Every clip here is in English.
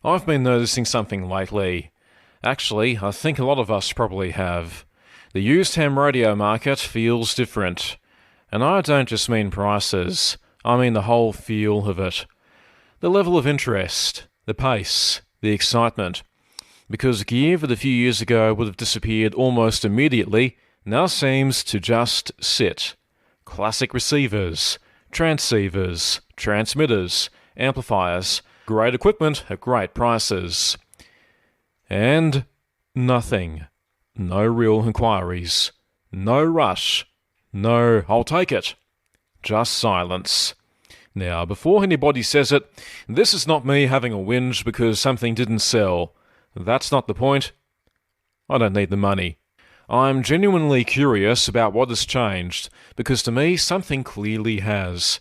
I've been noticing something lately. Actually, I think a lot of us probably have. The used ham radio market feels different. And I don't just mean prices, I mean the whole feel of it. The level of interest, the pace, the excitement. Because gear that a few years ago would have disappeared almost immediately now seems to just sit. Classic receivers, transceivers, transmitters, amplifiers, great equipment at great prices. And nothing. No real inquiries. No rush. No, I'll take it. Just silence. Now, before anybody says it, this is not me having a whinge because something didn't sell. That's not the point. I don't need the money. I'm genuinely curious about what has changed, because to me something clearly has.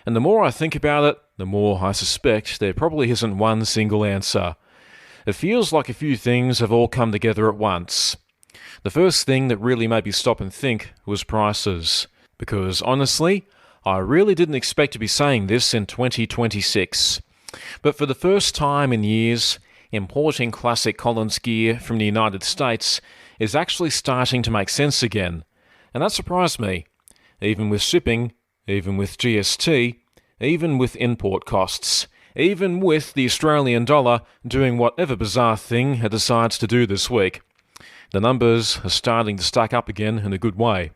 And the more I think about it, the more I suspect there probably isn't one single answer. It feels like a few things have all come together at once. The first thing that really made me stop and think was prices. Because honestly, I really didn't expect to be saying this in 2026. But for the first time in years, importing classic Collins gear from the United States is actually starting to make sense again. And that surprised me. Even with shipping, even with GST, even with import costs, even with the Australian dollar doing whatever bizarre thing it decides to do this week. The numbers are starting to stack up again in a good way.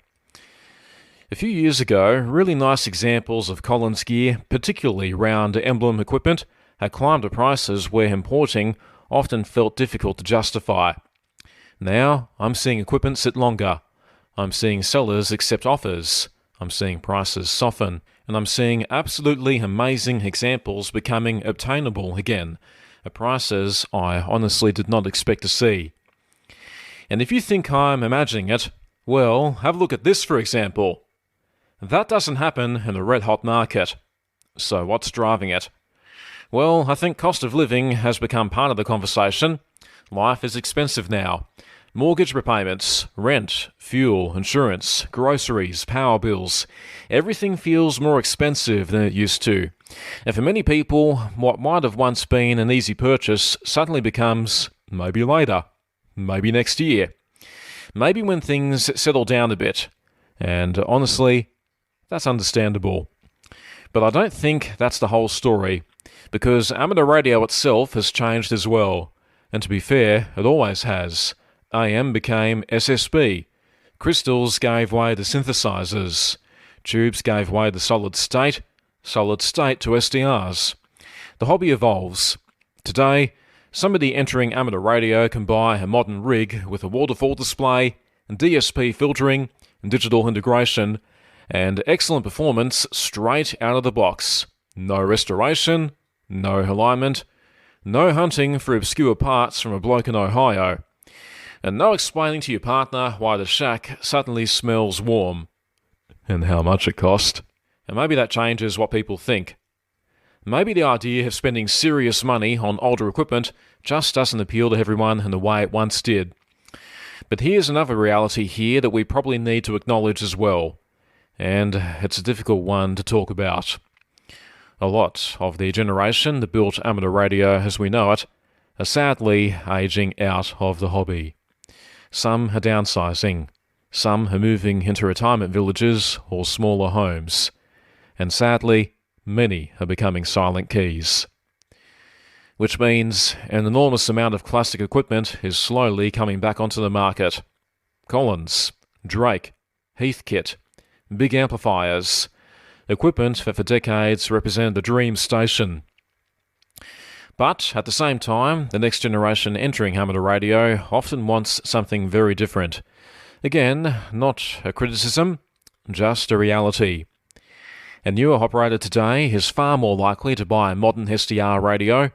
A few years ago, really nice examples of Collins gear, particularly round emblem equipment, had climbed to prices where importing often felt difficult to justify. Now, I'm seeing equipment sit longer. I'm seeing sellers accept offers. I'm seeing prices soften. And I'm seeing absolutely amazing examples becoming obtainable again, at prices I honestly did not expect to see. And if you think I'm imagining it, well, have a look at this for example. That doesn't happen in a red-hot market. So what's driving it? Well, I think cost of living has become part of the conversation. Life is expensive now. Mortgage repayments, rent, fuel, insurance, groceries, power bills. Everything feels more expensive than it used to. And for many people, what might have once been an easy purchase suddenly becomes maybe later, maybe next year, maybe when things settle down a bit. And honestly, that's understandable. But I don't think that's the whole story, because amateur radio itself has changed as well. And to be fair, it always has. AM became SSB. Crystals gave way to synthesizers. Tubes gave way to solid state to SDRs. The hobby evolves. Today, somebody entering amateur radio can buy a modern rig with a waterfall display, DSP filtering, digital integration, and excellent performance straight out of the box. No restoration, no alignment, no hunting for obscure parts from a bloke in Ohio. And no explaining to your partner why the shack suddenly smells warm. And how much it cost. And maybe that changes what people think. Maybe the idea of spending serious money on older equipment just doesn't appeal to everyone in the way it once did. But here's another reality here that we probably need to acknowledge as well. And it's a difficult one to talk about. A lot of the generation that built amateur radio as we know it are sadly aging out of the hobby. Some are downsizing, some are moving into retirement villages or smaller homes, and sadly, many are becoming silent keys. Which means an enormous amount of classic equipment is slowly coming back onto the market. Collins, Drake, Heathkit, big amplifiers, equipment that for decades represented the dream station. But at the same time, the next generation entering amateur radio often wants something very different. Again, not a criticism, just a reality. A newer operator today is far more likely to buy a modern SDR radio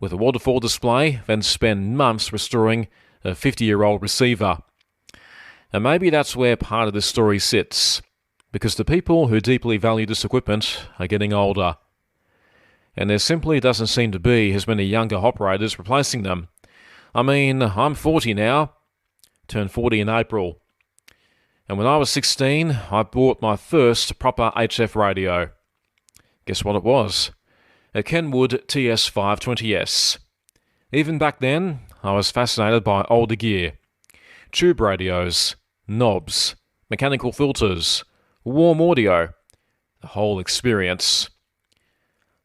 with a waterfall display than spend months restoring a 50-year-old receiver. And maybe that's where part of this story sits, because the people who deeply value this equipment are getting older. And there simply doesn't seem to be as many younger operators replacing them. I mean, I'm 40 now, turned 40 in April. And when I was 16, I bought my first proper HF radio. Guess what it was? A Kenwood TS520S. Even back then, I was fascinated by older gear. Tube radios, knobs, mechanical filters, warm audio, the whole experience.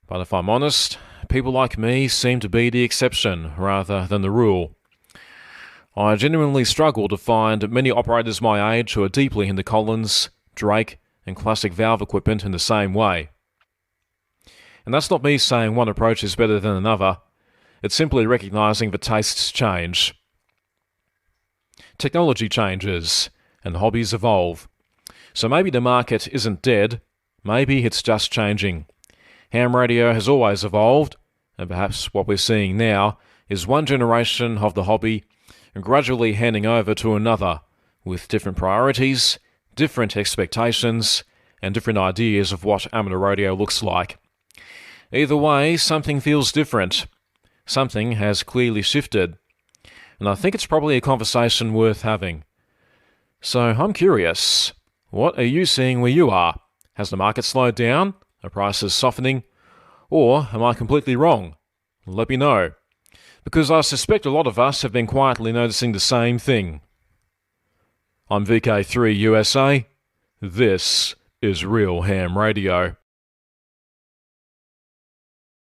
But if I'm honest, people like me seem to be the exception rather than the rule. I genuinely struggle to find many operators my age who are deeply into Collins, Drake, and classic valve equipment in the same way. And that's not me saying one approach is better than another. It's simply recognizing that tastes change. Technology changes, and hobbies evolve. So maybe the market isn't dead, maybe it's just changing. Ham radio has always evolved, and perhaps what we're seeing now is one generation of the hobby gradually handing over to another, with different priorities, different expectations, and different ideas of what amateur radio looks like. Either way, something feels different. Something has clearly shifted. And I think it's probably a conversation worth having. So I'm curious, what are you seeing where you are? Has the market slowed down? Are prices softening? Or am I completely wrong? Let me know. Because I suspect a lot of us have been quietly noticing the same thing. I'm VK3 USA. This is Real Ham Radio.